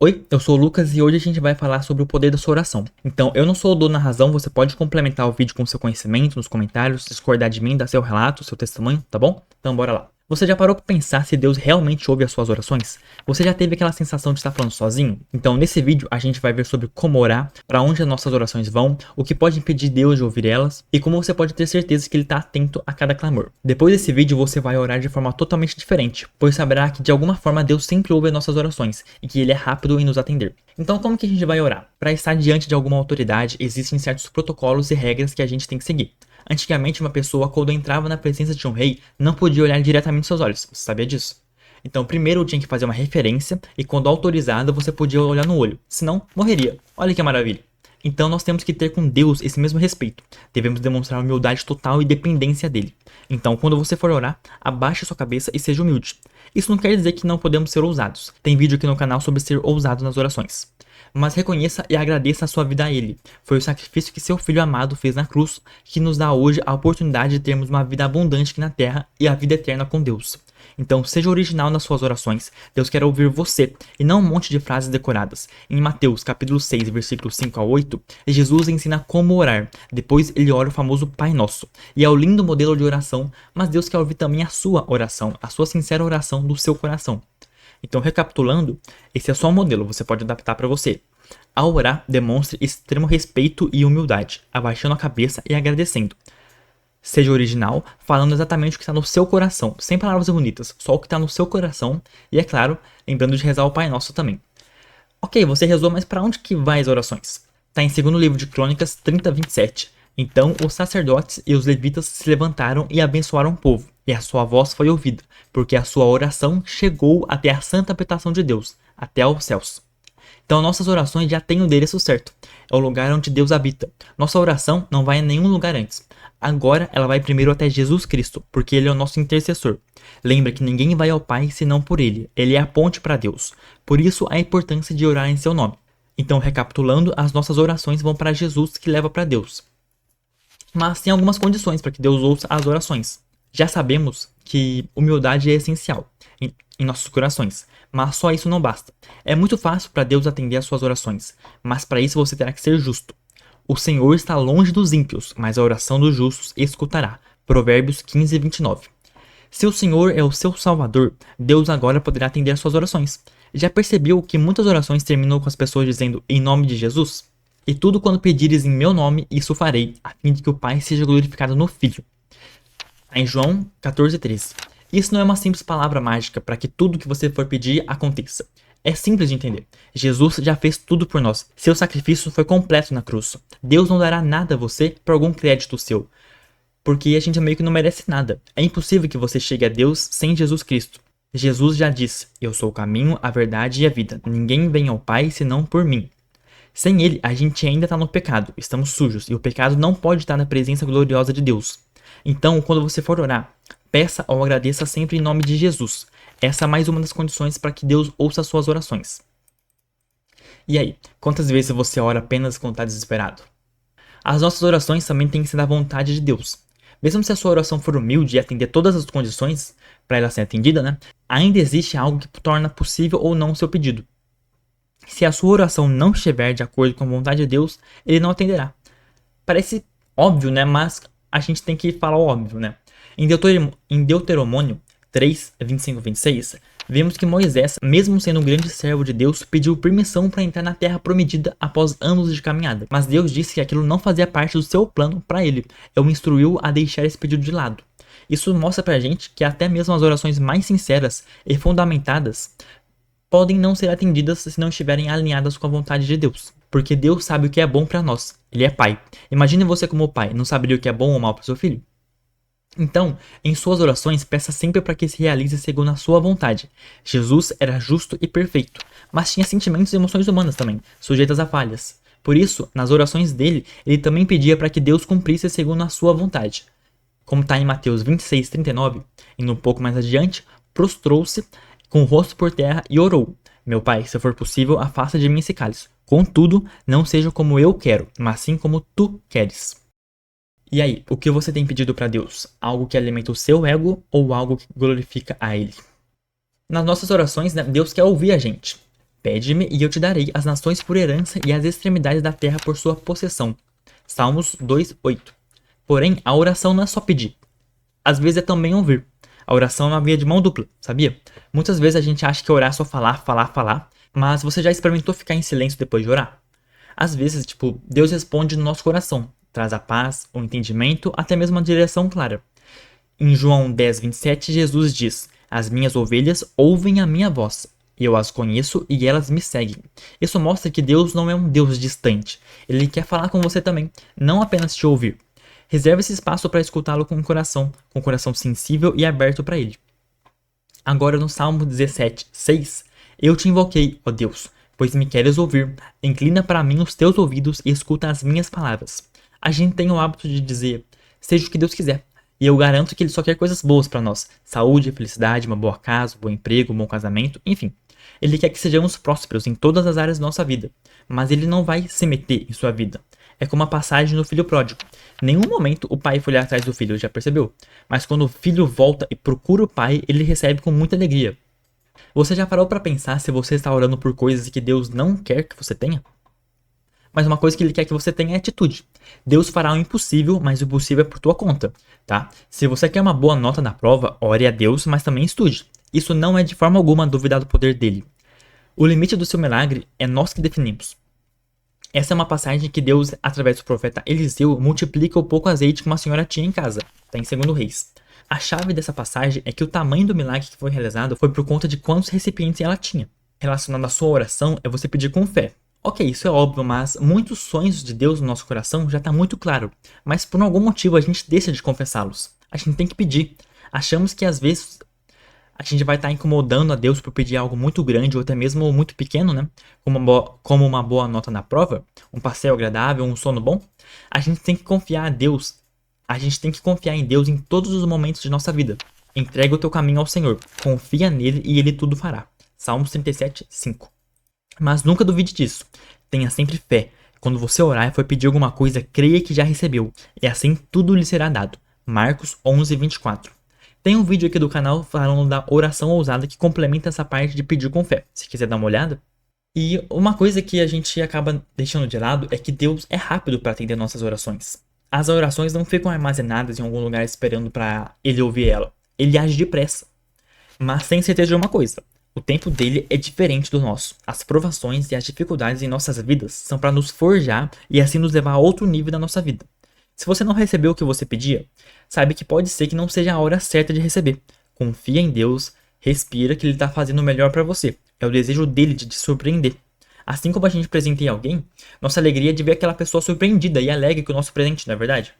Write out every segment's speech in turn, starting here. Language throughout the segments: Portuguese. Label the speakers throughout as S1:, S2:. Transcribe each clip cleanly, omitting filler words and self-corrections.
S1: Oi, eu sou o Lucas e hoje a gente vai falar sobre o poder da sua oração. Então, eu não sou o dono da razão, você pode complementar o vídeo com seu conhecimento nos comentários, discordar de mim, dar seu relato, seu testemunho, tá bom? Então, bora lá. Você já parou pra pensar se Deus realmente ouve as suas orações? Você já teve aquela sensação de estar falando sozinho? Então, nesse vídeo, a gente vai ver sobre como orar, para onde as nossas orações vão, o que pode impedir Deus de ouvir elas e como você pode ter certeza que Ele está atento a cada clamor. Depois desse vídeo, você vai orar de forma totalmente diferente, pois saberá que de alguma forma Deus sempre ouve as nossas orações e que Ele é rápido em nos atender. Então, como que a gente vai orar? Para estar diante de alguma autoridade, existem certos protocolos e regras que a gente tem que seguir. Antigamente, uma pessoa, quando entrava na presença de um rei, não podia olhar diretamente nos seus olhos. Você sabia disso? Então, primeiro tinha que fazer uma referência e, quando autorizado, você podia olhar no olho. Senão, morreria. Olha que maravilha. Então, nós temos que ter com Deus esse mesmo respeito. Devemos demonstrar humildade total e dependência dele. Então, quando você for orar, abaixe sua cabeça e seja humilde. Isso não quer dizer que não podemos ser ousados. Tem vídeo aqui no canal sobre ser ousado nas orações. Mas reconheça e agradeça a sua vida a Ele. Foi o sacrifício que seu Filho amado fez na cruz que nos dá hoje a oportunidade de termos uma vida abundante aqui na terra e a vida eterna com Deus. Então, seja original nas suas orações. Deus quer ouvir você e não um monte de frases decoradas. Em Mateus, capítulo 6, versículos 5 a 8, Jesus ensina como orar. Depois ele ora o famoso Pai Nosso. E é um lindo modelo de oração, mas Deus quer ouvir também a sua oração, a sua sincera oração do seu coração. Então, recapitulando, esse é só um modelo, você pode adaptar para você. Ao orar, demonstre extremo respeito e humildade, abaixando a cabeça e agradecendo. Seja original, falando exatamente o que está no seu coração, sem palavras bonitas, só o que está no seu coração e, é claro, lembrando de rezar o Pai Nosso também. Ok, você rezou, mas para onde que vai as orações? Está em 2º livro de Crônicas 30:27. Então os sacerdotes e os levitas se levantaram e abençoaram o povo, e a sua voz foi ouvida, porque a sua oração chegou até a santa habitação de Deus, até aos céus. Então nossas orações já têm o endereço certo, é o lugar onde Deus habita. Nossa oração não vai a nenhum lugar antes. Agora ela vai primeiro até Jesus Cristo, porque Ele é o nosso intercessor. Lembra que ninguém vai ao Pai senão por Ele. Ele é a ponte para Deus. Por isso a importância de orar em seu nome. Então, recapitulando, as nossas orações vão para Jesus, que leva para Deus. Mas tem algumas condições para que Deus ouça as orações. Já sabemos que humildade é essencial em nossos corações, mas só isso não basta. É muito fácil para Deus atender às suas orações, mas para isso você terá que ser justo. O Senhor está longe dos ímpios, mas a oração dos justos escutará. Provérbios 15:29. Se o Senhor é o seu Salvador, Deus agora poderá atender às suas orações. Já percebeu que muitas orações terminam com as pessoas dizendo em nome de Jesus? E tudo quando pedires em meu nome, isso farei, a fim de que o Pai seja glorificado no Filho. Em João 14:13. Isso não é uma simples palavra mágica para que tudo que você for pedir aconteça. É simples de entender. Jesus já fez tudo por nós. Seu sacrifício foi completo na cruz. Deus não dará nada a você por algum crédito seu, porque a gente meio que não merece nada. É impossível que você chegue a Deus sem Jesus Cristo. Jesus já disse: eu sou o caminho, a verdade e a vida. Ninguém vem ao Pai senão por mim. Sem Ele, a gente ainda está no pecado, estamos sujos, e o pecado não pode estar na presença gloriosa de Deus. Então, quando você for orar, peça ou agradeça sempre em nome de Jesus. Essa é mais uma das condições para que Deus ouça as suas orações. E aí, quantas vezes você ora apenas quando está desesperado? As nossas orações também têm que ser da vontade de Deus. Mesmo se a sua oração for humilde e atender todas as condições para ela ser atendida, né? Ainda existe algo que torna possível ou não o seu pedido. Se a sua oração não estiver de acordo com a vontade de Deus, Ele não atenderá. Parece óbvio, né? Mas a gente tem que falar o óbvio, né? Em Deuteronômio 3, 25 e 26, vemos que Moisés, mesmo sendo um grande servo de Deus, pediu permissão para entrar na terra prometida após anos de caminhada. Mas Deus disse que aquilo não fazia parte do seu plano para ele. E o instruiu a deixar esse pedido de lado. Isso mostra pra gente que até mesmo as orações mais sinceras e fundamentadas podem não ser atendidas se não estiverem alinhadas com a vontade de Deus. Porque Deus sabe o que é bom para nós. Ele é pai. Imagine você como pai, não saberia o que é bom ou mal para seu filho? Então, em suas orações, peça sempre para que se realize segundo a sua vontade. Jesus era justo e perfeito, mas tinha sentimentos e emoções humanas também, sujeitas a falhas. Por isso, nas orações dele, ele também pedia para que Deus cumprisse segundo a sua vontade. Como está em Mateus 26:39, indo um pouco mais adiante, prostrou-se com o rosto por terra e orou: meu pai, se for possível, afasta de mim esse cálice. Contudo, não seja como eu quero, mas sim como tu queres. E aí, o que você tem pedido para Deus? Algo que alimenta o seu ego ou algo que glorifica a Ele? Nas nossas orações, né, Deus quer ouvir a gente. Pede-me e eu te darei as nações por herança e as extremidades da terra por sua possessão. Salmos 2:8. Porém, a oração não é só pedir. Às vezes é também ouvir. A oração é uma via de mão dupla, sabia? Muitas vezes a gente acha que orar é só falar, falar, falar, mas você já experimentou ficar em silêncio depois de orar? Às vezes, Deus responde no nosso coração, traz a paz, o entendimento, até mesmo uma direção clara. Em João 10:27, Jesus diz: As minhas ovelhas ouvem a minha voz. Eu as conheço e elas me seguem. Isso mostra que Deus não é um Deus distante. Ele quer falar com você também, não apenas te ouvir. Reserve esse espaço para escutá-lo com um coração sensível e aberto para ele. Agora no Salmo 17:6, eu te invoquei, ó Deus, pois me queres ouvir. Inclina para mim os teus ouvidos e escuta as minhas palavras. A gente tem o hábito de dizer, seja o que Deus quiser. E eu garanto que ele só quer coisas boas para nós. Saúde, felicidade, uma boa casa, um bom emprego, um bom casamento, enfim. Ele quer que sejamos prósperos em todas as áreas da nossa vida. Mas ele não vai se meter em sua vida. É como a passagem do filho pródigo. Em nenhum momento o pai foi lá atrás do filho, já percebeu? Mas quando o filho volta e procura o pai, ele recebe com muita alegria. Você já parou para pensar se você está orando por coisas que Deus não quer que você tenha? Mas uma coisa que ele quer que você tenha é atitude. Deus fará o impossível, mas o possível é por tua conta, tá? Se você quer uma boa nota na prova, ore a Deus, mas também estude. Isso não é de forma alguma duvidar do poder dele. O limite do seu milagre é nós que definimos. Essa é uma passagem que Deus, através do profeta Eliseu, multiplica o pouco azeite que uma senhora tinha em casa. Está em 2 Reis. A chave dessa passagem é que o tamanho do milagre que foi realizado foi por conta de quantos recipientes ela tinha. Relacionado à sua oração é você pedir com fé. Ok, isso é óbvio, mas muitos sonhos de Deus no nosso coração já está muito claro. Mas por algum motivo a gente deixa de confessá-los. A gente tem que pedir. Achamos que às vezes a gente vai estar incomodando a Deus por pedir algo muito grande ou até mesmo muito pequeno, né? Como uma boa nota na prova, um passeio agradável, um sono bom. A gente tem que confiar a Deus. A gente tem que confiar em Deus em todos os momentos de nossa vida. Entrega o teu caminho ao Senhor. Confia nele e ele tudo fará. Salmos 37:5. Mas nunca duvide disso. Tenha sempre fé. Quando você orar e for pedir alguma coisa, creia que já recebeu. E assim tudo lhe será dado. Marcos 11:24. Tem um vídeo aqui do canal falando da oração ousada que complementa essa parte de pedir com fé. Se quiser dar uma olhada. E uma coisa que a gente acaba deixando de lado é que Deus é rápido para atender nossas orações. As orações não ficam armazenadas em algum lugar esperando para ele ouvir ela. Ele age depressa. Mas tem certeza de uma coisa. O tempo dele é diferente do nosso. As provações e as dificuldades em nossas vidas são para nos forjar e assim nos levar a outro nível da nossa vida. Se você não recebeu o que você pedia, saiba que pode ser que não seja a hora certa de receber. Confia em Deus, respira que ele está fazendo o melhor para você. É o desejo dele de te surpreender. Assim como a gente presenteia alguém, nossa alegria é de ver aquela pessoa surpreendida e alegre com o nosso presente, não é verdade?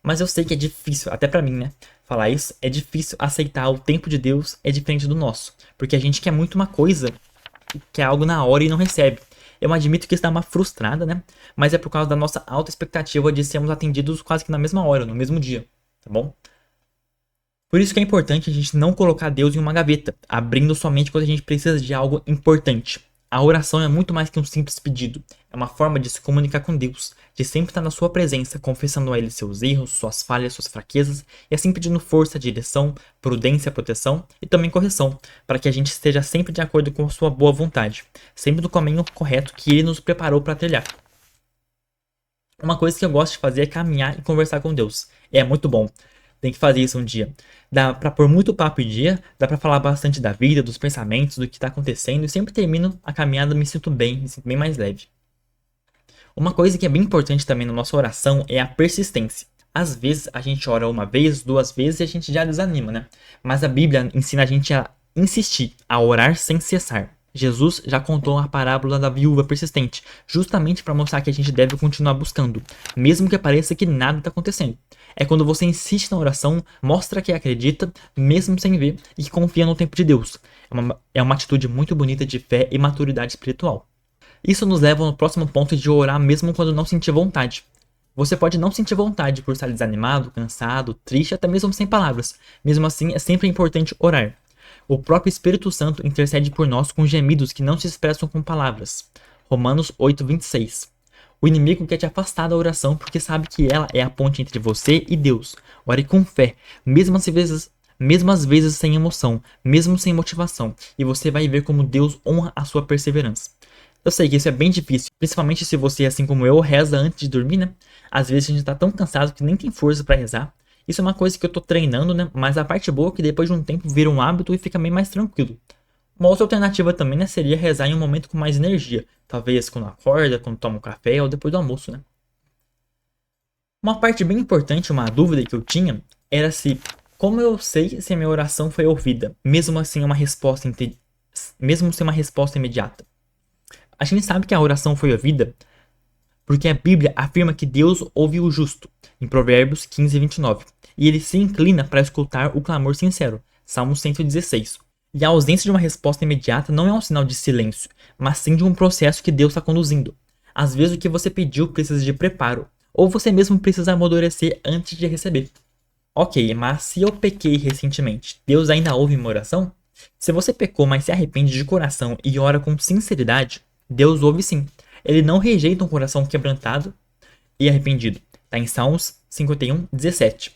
S1: Mas eu sei que é difícil, até pra mim, né? Falar isso, é difícil aceitar o tempo de Deus é diferente do nosso. Porque a gente quer muito uma coisa, quer algo na hora e não recebe. Eu admito que isso dá uma frustrada, né? Mas é por causa da nossa alta expectativa de sermos atendidos quase que na mesma hora, no mesmo dia, tá bom? Por isso que é importante a gente não colocar Deus em uma gaveta, abrindo somente quando a gente precisa de algo importante. A oração é muito mais que um simples pedido. É uma forma de se comunicar com Deus, de sempre estar na sua presença, confessando a Ele seus erros, suas falhas, suas fraquezas, e assim pedindo força, direção, prudência, proteção e também correção, para que a gente esteja sempre de acordo com a sua boa vontade, sempre no caminho correto que Ele nos preparou para trilhar. Uma coisa que eu gosto de fazer é caminhar e conversar com Deus. É muito bom. Tem que fazer isso um dia. Dá pra pôr muito papo em dia, dá pra falar bastante da vida, dos pensamentos, do que tá acontecendo e sempre termino a caminhada me sinto bem mais leve. Uma coisa que é bem importante também na nossa oração é a persistência. Às vezes a gente ora uma vez, duas vezes e a gente já desanima, né? Mas a Bíblia ensina a gente a insistir, a orar sem cessar. Jesus já contou a parábola da viúva persistente, justamente para mostrar que a gente deve continuar buscando, mesmo que pareça que nada está acontecendo. É quando você insiste na oração, mostra que acredita, mesmo sem ver, e que confia no tempo de Deus. É uma atitude muito bonita de fé e maturidade espiritual. Isso nos leva ao próximo ponto de orar mesmo quando não sentir vontade. Você pode não sentir vontade por estar desanimado, cansado, triste, até mesmo sem palavras. Mesmo assim, é sempre importante orar. O próprio Espírito Santo intercede por nós com gemidos que não se expressam com palavras. Romanos 8:26. O inimigo quer te afastar da oração porque sabe que ela é a ponte entre você e Deus. Ore com fé, mesmo mesmo às vezes sem emoção, mesmo sem motivação, e você vai ver como Deus honra a sua perseverança. Eu sei que isso é bem difícil, principalmente se você, assim como eu, reza antes de dormir, né? Às vezes a gente tá tão cansado que nem tem força pra rezar. Isso é uma coisa que eu tô treinando, né? Mas a parte boa é que depois de um tempo vira um hábito e fica bem mais tranquilo. Uma outra alternativa também, né, seria rezar em um momento com mais energia. Talvez quando acorda, quando toma um café ou depois do almoço, né? Uma parte bem importante, uma dúvida que eu tinha, era se como eu sei se a minha oração foi ouvida, mesmo assim mesmo sem uma resposta imediata. A gente sabe que a oração foi ouvida porque a Bíblia afirma que Deus ouve o justo, em Provérbios 15, 29, e ele se inclina para escutar o clamor sincero, Salmo 116. E a ausência de uma resposta imediata não é um sinal de silêncio, mas sim de um processo que Deus está conduzindo. Às vezes o que você pediu precisa de preparo, ou você mesmo precisa amadurecer antes de receber. Ok, mas se eu pequei recentemente, Deus ainda ouve minha oração? Se você pecou, mas se arrepende de coração e ora com sinceridade, Deus ouve sim. Ele não rejeita um coração quebrantado e arrependido. Está em Salmos 51, 17.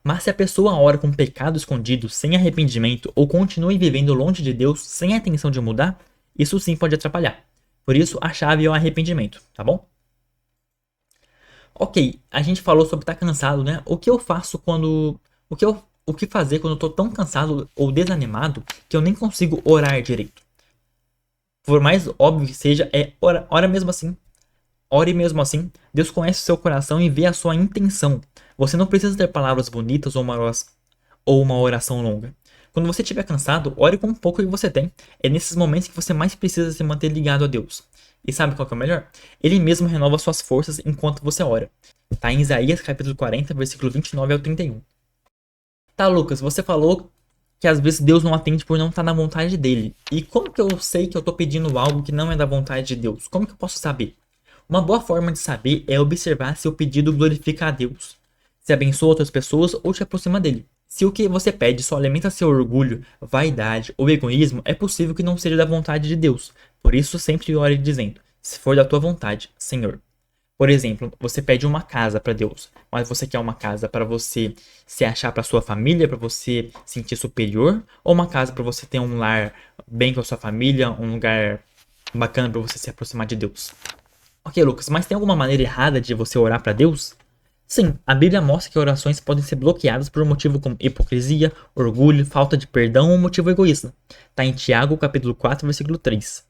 S1: Mas se a pessoa ora com pecado escondido, sem arrependimento, ou continue vivendo longe de Deus sem a intenção de mudar, isso sim pode atrapalhar. Por isso, a chave é o arrependimento, tá bom? Ok, a gente falou sobre estar cansado, né? O que eu faço quando. O que fazer quando eu tô tão cansado ou desanimado que eu nem consigo orar direito? Por mais óbvio que seja, é ora mesmo assim. Ore mesmo assim. Deus conhece o seu coração e vê a sua intenção. Você não precisa ter palavras bonitas ou uma oração longa. Quando você estiver cansado, ore com um pouco que você tem. É nesses momentos que você mais precisa se manter ligado a Deus. E sabe qual que é o melhor? Ele mesmo renova suas forças enquanto você ora. Tá em Isaías capítulo 40, versículo 29 ao 31. Tá, Lucas, você falou que às vezes Deus não atende por não estar na vontade dele. E como que eu sei que eu tô pedindo algo que não é da vontade de Deus? Como que eu posso saber? Uma boa forma de saber é observar se o pedido glorifica a Deus, se abençoa outras pessoas ou te aproxima dele. Se o que você pede só alimenta seu orgulho, vaidade ou egoísmo, é possível que não seja da vontade de Deus. Por isso, sempre ore dizendo: se for da tua vontade, Senhor. Por exemplo, você pede uma casa para Deus, mas você quer uma casa para você se achar para sua família, para você sentir superior, ou uma casa para você ter um lar bem com a sua família, um lugar bacana para você se aproximar de Deus? Ok, Lucas, mas tem alguma maneira errada de você orar para Deus? Sim, a Bíblia mostra que orações podem ser bloqueadas por um motivo como hipocrisia, orgulho, falta de perdão ou motivo egoísta. Está em Tiago, capítulo 4, versículo 3.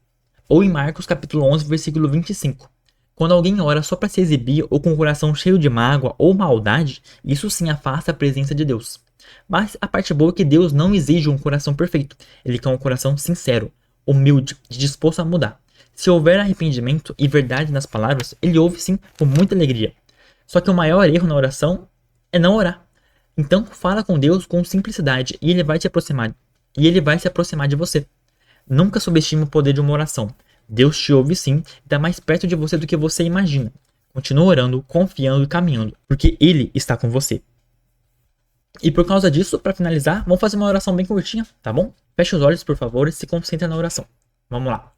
S1: Ou em Marcos, capítulo 11, versículo 25. Quando alguém ora só para se exibir ou com o coração cheio de mágoa ou maldade, isso sim afasta a presença de Deus. Mas a parte boa é que Deus não exige um coração perfeito. Ele quer um coração sincero, humilde, disposto a mudar. Se houver arrependimento e verdade nas palavras, ele ouve sim com muita alegria. Só que o maior erro na oração é não orar. Então fala com Deus com simplicidade e ele vai te aproximar. E ele vai se aproximar de você. Nunca subestime o poder de uma oração. Deus te ouve sim e está mais perto de você do que você imagina. Continua orando, confiando e caminhando, porque Ele está com você. E por causa disso, para finalizar, vamos fazer uma oração bem curtinha, tá bom? Feche os olhos, por favor, e se concentre na oração. Vamos lá.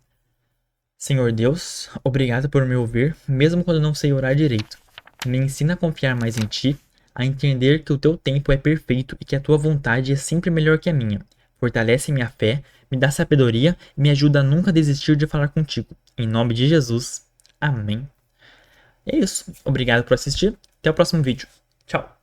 S1: Senhor Deus, obrigado por me ouvir, mesmo quando não sei orar direito. Me ensina a confiar mais em Ti, a entender que o Teu tempo é perfeito e que a Tua vontade é sempre melhor que a minha. Fortalece minha fé, me dá sabedoria e me ajuda a nunca desistir de falar contigo. Em nome de Jesus. Amém. É isso. Obrigado por assistir. Até o próximo vídeo. Tchau.